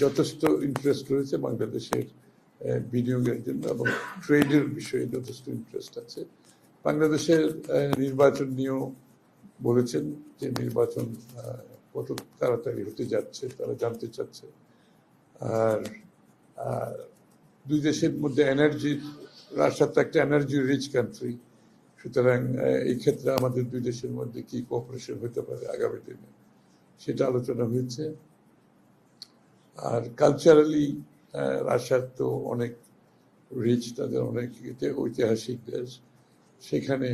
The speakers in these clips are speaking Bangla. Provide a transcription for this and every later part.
যথেষ্ট ইন্টারেস্ট রয়েছে বাংলাদেশের বিনিয়োগের জন্য, এবং ট্রেডের বিষয়ে যথেষ্ট ইন্টারেস্ট আছে। বাংলাদেশের নির্বাচন নিয়েও বলেছেন যে নির্বাচন কত তাড়াতাড়ি হতে যাচ্ছে তারা জানতে চাচ্ছে। আর দুই দেশের মধ্যে রাশিয়া তো একটা এনার্জি রিচ কান্ট্রি, সুতরাং এই ক্ষেত্রে আমাদের দুই দেশের মধ্যে কি কোঅপারেশন হতে পারে আগামী দিনে সেটা আলোচনা হয়েছে। আর কালচারালি রাশিয়া তো অনেক রিচ, তাদের অনেক ঐতিহাসিক দেশ, সেখানে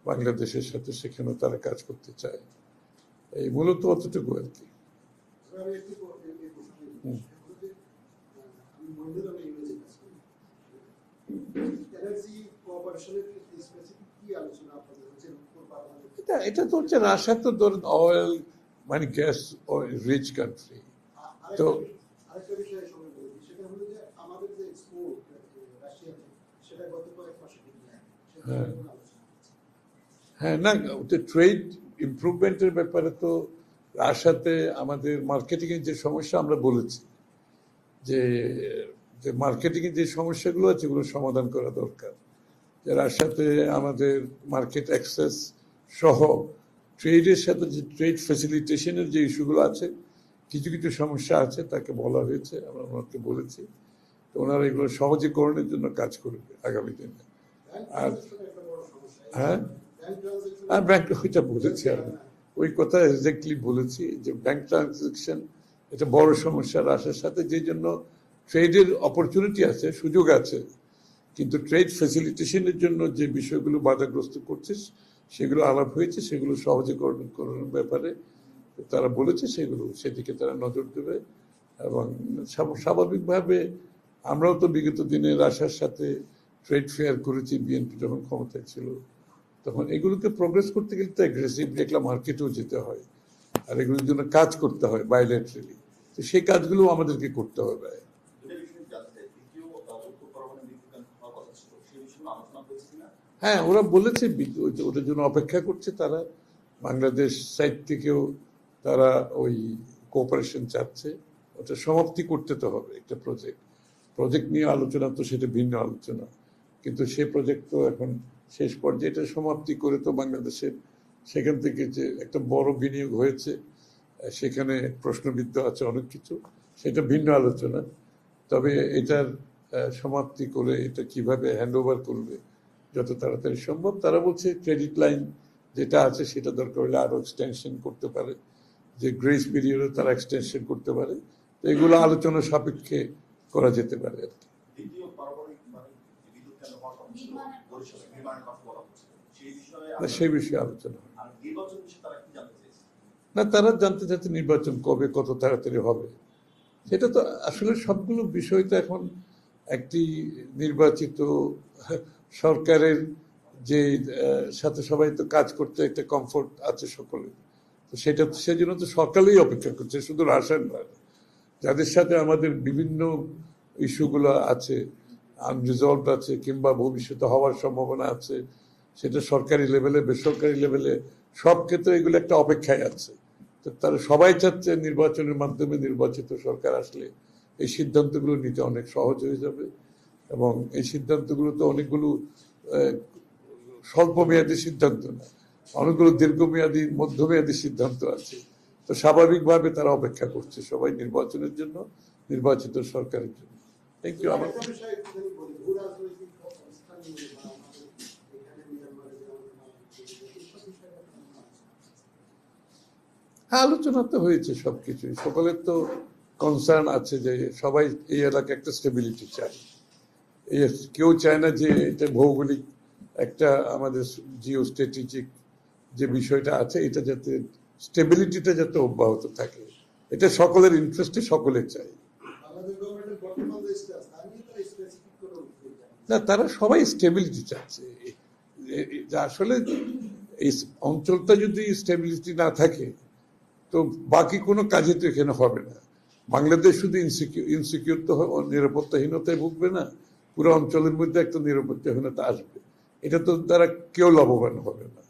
বাংলাদেশের সাথে সেখানেও তারা কাজ করতে চায়। এই মূলত অতটুকু আর কি। এটা তো হচ্ছে রাশিয়া তো ধরেন অয়েল মানে গ্যাস রিচ কান্ট্রি। তো হ্যাঁ, না ট্রেড ইমপ্রুভমেন্টের ব্যাপারে তো রাশিয়াতে আমাদের মার্কেটিং এর যে সমস্যা আমরা বলেছি যে মার্কেটিং এর যে সমস্যাগুলো আছে এগুলো সমাধান করা দরকার। যে রাশিয়াতে আমাদের মার্কেট অ্যাক্সেস সহ ট্রেডের সাথে যে ট্রেড ফ্যাসিলিটেশনের যে ইস্যুগুলো আছে, কিছু কিছু সমস্যা আছে, তাকে বলা হয়েছে, আমরা ওনাকে বলেছি, তো ওনারা এগুলো সহজীকরণের জন্য কাজ করবে আগামী দিনে। আর হ্যাঁ, আর ব্যাংক ওইটা বলেছি, আমি ওই কথা এক্স্যাক্টলি বলেছি যে ব্যাংক ট্রানজাকশন এটা বড় সমস্যা রাশিয়ার সাথে, যে জন্য ট্রেডের অপরচুনিটি আছে, সুযোগ আছে, কিন্তু ট্রেড ফ্যাসিলিটেশনের জন্য যে বিষয়গুলো বাধাগ্রস্ত করছে সেগুলো আলাপ হয়েছে, সেগুলো সহজীকরণের ব্যাপারে তারা বলেছে, সেদিকে তারা নজর দেবে। এবং স্বাভাবিকভাবে আমরাও তো বিগত দিনে রাশিয়ার সাথে ট্রেড ফেয়ার করেছি, বিএনপি যখন ক্ষমতায় ছিল তখন। এগুলোকে প্রোগ্রেস করতে গেলে তো অ্যাগ্রেসিভলি একটা মার্কেটেও যেতে হয়, আর এগুলোর জন্য কাজ করতে হয় বাইলেটারালি, তো সেই কাজগুলো আমাদেরকে করতে হবে। হ্যাঁ, ওরা বলেছে ওটার জন্য অপেক্ষা করছে তারা। বাংলাদেশ সাইড থেকেও তারা ওই কোঅপারেশন চাচ্ছে, ওটা সমাপ্তি করতে তো হবে। একটা প্রজেক্ট নিয়ে আলোচনা তো সেটা ভিন্ন আলোচনা, কিন্তু সেই প্রজেক্ট তো এখন শেষ পর্যায়ে, এটা সমাপ্তি করে তো বাংলাদেশের সেখান থেকে যে একটা বড় বিনিয়োগ হয়েছে, সেখানে প্রশ্নবিদ্ধ আছে অনেক কিছু, সেটা ভিন্ন আলোচনা। তবে এটার সমাপ্তি করে এটা কিভাবে হ্যান্ড ওভার করবে যত তাড়াতাড়ি সম্ভব। তারা বলছে ক্রেডিট লাইন যেটা আছে সেটা দরকার হলে আরো এক্সটেনশন করতে পারে, যে গ্রেস পিরিয়ডও তারা এক্সটেনশন করতে পারে, তো এগুলো আলোচনা সাপেক্ষে করা যেতে পারে আর কি। সেই বিষয়ে আলোচনা না, তারা জানতে চাচ্ছে নির্বাচন কবে, কত তাড়াতাড়ি হবে। সেটা তো আসলে সবগুলো বিষয় তো এখন একটি নির্বাচিত সরকারের যে সাথে সবাই তো কাজ করতে একটা কমফোর্ট আছে সকলের, তো সেটা সেজন্য তো সকালেই অপেক্ষা করছে, শুধু রাশিয়ান নয়, যাদের সাথে আমাদের বিভিন্ন ইস্যুগুলো আছে, আনরিজলভ আছে, কিংবা ভবিষ্যতে হওয়ার সম্ভাবনা আছে, সেটা সরকারি লেভেলে বেসরকারি লেভেলে সব ক্ষেত্রে এগুলো একটা অপেক্ষায় আছে। তো তারা সবাই চাচ্ছে নির্বাচনের মাধ্যমে নির্বাচিত সরকার আসলে এই সিদ্ধান্তগুলো নিতে অনেক সহজ হয়ে যাবে, এবং এই সিদ্ধান্তগুলো তো অনেকগুলো স্বল্প মেয়াদী সিদ্ধান্ত না, অনেকগুলো দীর্ঘমেয়াদী মধ্যমেয়াদী সিদ্ধান্ত আছে। তো স্বাভাবিকভাবে তারা অপেক্ষা করছে সবাই নির্বাচনের জন্য, নির্বাচিত সরকারের জন্য। Thank you. আমার হ্যাঁ, আলোচনা তো হয়েছে সবকিছুই, সকলের তো কনসার্ন আছে যে সবাই এই এলাকায় একটা স্টেবিলিটি চায়। কেউ চায় না যে এটা ভৌগোলিক একটা আমাদের জিও স্ট্র্যাটেজিক যে বিষয়টা আছে, এটা যাতে স্টেবিলিটিটা যাতে অব্যাহত থাকে, এটা সকলের ইন্টারেস্টে সকলে চায়। না, তারা সবাই স্টেবিলিটি চাচ্ছে। আসলে এই অঞ্চলটা যদি স্টেবিলিটি না থাকে তো বাকি কোনো কাজে তো এখানে হবে না। বাংলাদেশ শুধু ইনসিকিউর তো নিরাপত্তাহীনতায় ভুগবে না, পুরো অঞ্চলের মধ্যে একটা নিরাপত্তাহীনতা আসবে, এটা তো দ্বারা কেউ লাভবান হবে না।